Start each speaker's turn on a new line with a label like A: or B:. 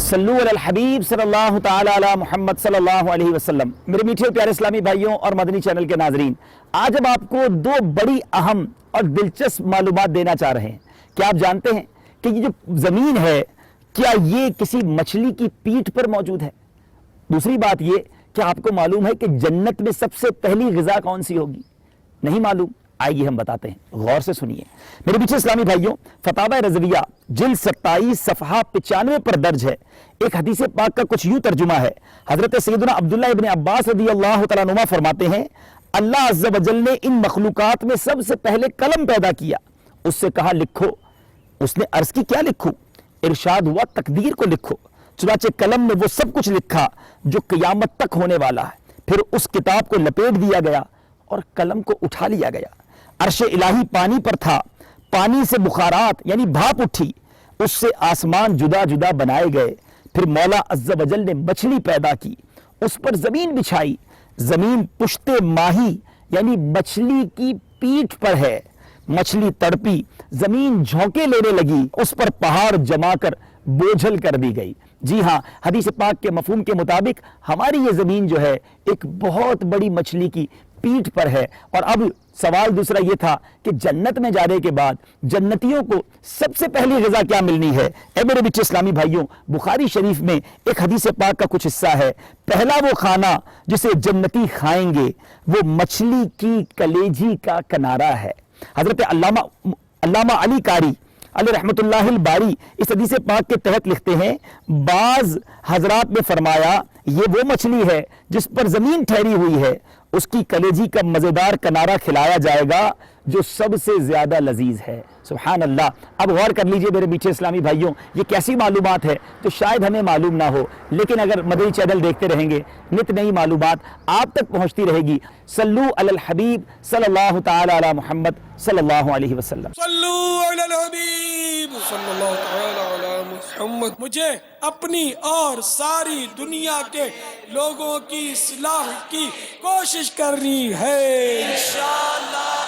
A: सल्लु अलल हबीब सल्लल्लाहु ताला अला मुहम्मद सल्लल्लाहु अलैहि वसल्लम। मेरे मीठे प्यारे इस्लामी भाइयों और मदनी चैनल के नाजरीन, आज हम आपको दो बड़ी अहम और दिलचस्प मालूमात देना चाह रहे हैं। क्या आप जानते हैं कि ये जो ज़मीन है, क्या ये किसी मछली की पीठ पर मौजूद है? दूसरी बात ये, क्या आपको मालूम है कि जन्नत में सबसे पहली ग़िज़ा कौन सी होगी? नहीं मालूम? आइए हम बताते हैं, गौर से सुनिए। मेरे पीछे इस्लामी भाइयों, फतावा रज़विया जिल्द 27 सफ़हा 95 पर दर्ज है। एक हदीस पाक का कुछ यूं तर्जुमा है। हज़रत सैयदना अब्दुल्लाह इब्न अब्बास रज़ियल्लाहु तआला अन्हुमा फरमाते हैं, अल्लाह अज़्ज़ व जल ने इन मखलूकात में सबसे पहले कलम पैदा किया, उससे कहा लिखो। उसने अर्ज़ की क्या लिखूं? इरशाद हुआ तकदीर को लिखो। चुनाचे कलम में वो सब कुछ लिखा जो क़यामत तक होने वाला है। फिर उस किताब को लपेट दिया गया और कलम को उठा लिया गया। अर्श इलाही पानी पर था, पानी से बुखारात यानी भाप उठी, उससे आसमान जुदा जुदा बनाए गए। फिर मौला अज़्ज़ व जल ने मछली पैदा की, उस पर जमीन बिछाई, जमीन पुश्ते माही यानी मछली की पीठ पर है। मछली तड़पी, जमीन झोंके लेने लगी, उस पर पहाड़ जमाकर बोझल कर दी गई। जी हाँ, हदीस पाक के मफहूम के मुताबिक हमारी ये जमीन जो है एक बहुत बड़ी मछली की पीठ पर है। और अब सवाल दूसरा ये था कि जन्नत में जाने के बाद जन्नतियों को सबसे पहली ग़िज़ा क्या मिलनी है? ए मेरे बीच इस्लामी भाइयों, बुखारी शरीफ में एक हदीस पाक का कुछ हिस्सा है। पहला वो खाना जिसे जन्नती खाएंगे वो मछली की कलेजी का किनारा है। हजरत अल्लामा अली कारी अली रहमतुल्लाहिल बारी इस हदीस पाक के तहत लिखते हैं, बाज हजरात ने फरमाया ये वो मछली है जिस पर जमीन ठहरी हुई है, उसकी कलेजी का मजेदार किनारा खिलाया जाएगा जो सबसे ज्यादा लजीज है। सुभान अल्लाह। अब गौर कर लीजिए मेरे मीठे इस्लामी भाइयों, ये कैसी मालूमात है जो शायद हमें मालूम ना हो, लेकिन अगर मदनी चैनल देखते रहेंगे नित नई मालूमात आप तक पहुंचती रहेगी। सल्लु अलल हबीब सल्लल्लाहु ताला अला मुहम्मद सल्लल्लाहु अलैहि वसल्लम।
B: सल्लु अलल हबीब सल्लल्लाहु ताला अला मुहम्मद। मुझे अपनी और सारी दुनिया के लोगों की इस्लाह की कोशिश करनी है इंशाअल्लाह।